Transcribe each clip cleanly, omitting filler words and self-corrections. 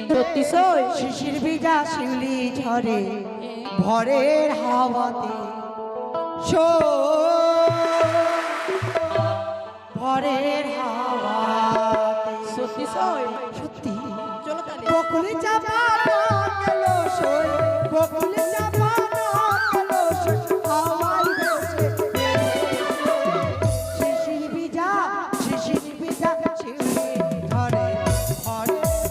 সত্যি সই শিশির ভিজা শিউলি ঝরে ভরের হাওয়াতে ভরের হাওয়াতে সত্যি সই সত্যি চলো তাহলে বকুলে চাপা গেল সই বকুলে চাপা গেল সই হাওয়ায় ভেসে শিশির ভিজা শিউলি ঝরে ভরের হাওয়াতে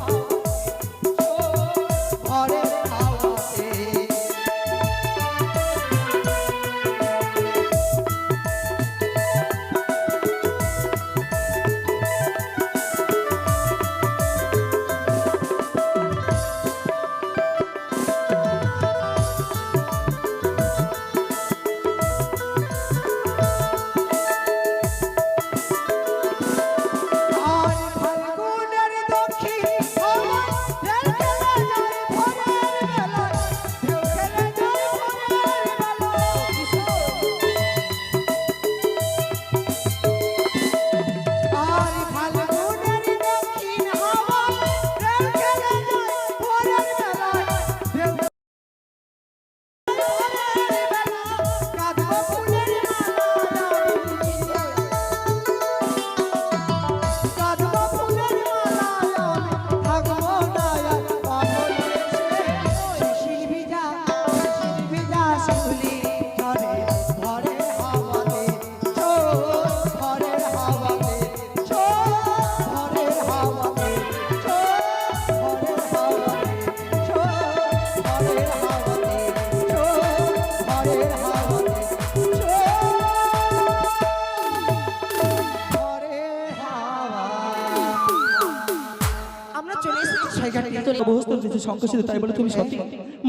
সংকোচিত তাই বলে তুমি সত্যি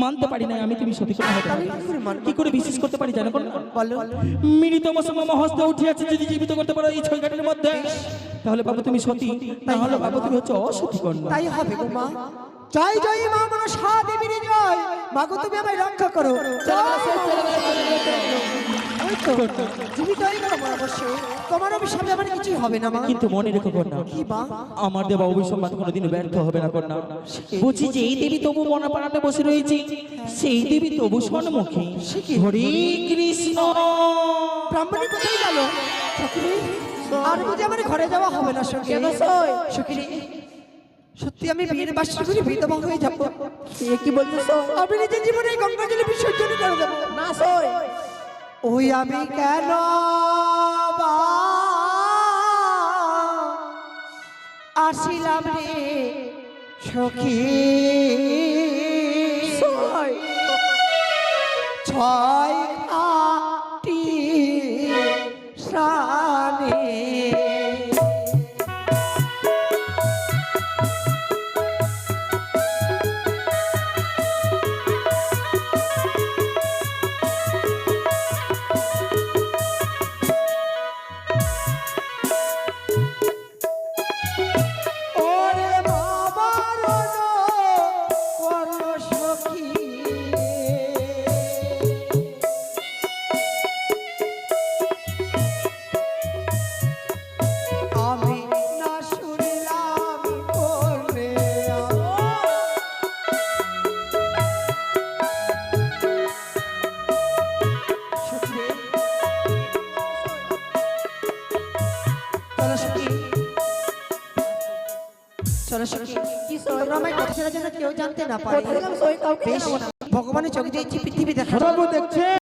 মানতে পারি না আমি তুমি সত্যি কি করে বিশ্বাস করতে পারি জানো মৃত মা হস্তে উঠিয়াছে যদি জীবিত করতে পারো এই ছয়ঘাটের মধ্যে তাহলে বাবু তুমি সত্যি না হলে বাবু তুমি হচ্ছে অসতী কন্যা তাই হবে গো মা জয় জয় মা মনসা দেবীর জয় মা গো তুমি আমায় রক্ষা করো তোমার অভিশাপে আমার কিছুই হবে না মা কিন্তু মনে রেখো কন্যা আমার দেওয়া অভিসম্বাদ কোনোদিন ব্যর্থ হবে না কন্যা বুঝি যে এই দেবী তবু মনা পাড়াতে বসে রয়েছে সেই দেবী তবু স্বর্ণমুখী হরে কৃষ্ণ ব্রাহ্মণী কোথায় গেল আর বুঝি আমার ঘরে যাওয়া হবে না সখী সত্যি আমি বিয়ের বাসর করে বিধবা হয়ে যাবো কি বলছো আমি নিজের জীবনে গঙ্গা জলে বিসর্জন করে দেবো না সই ওই আমি কেন আসিলাম রে সখী ছয় আটি সানে কেউ জানতে না পারে ভগবানের চোখে পৃথিবী দেখা দেখছে।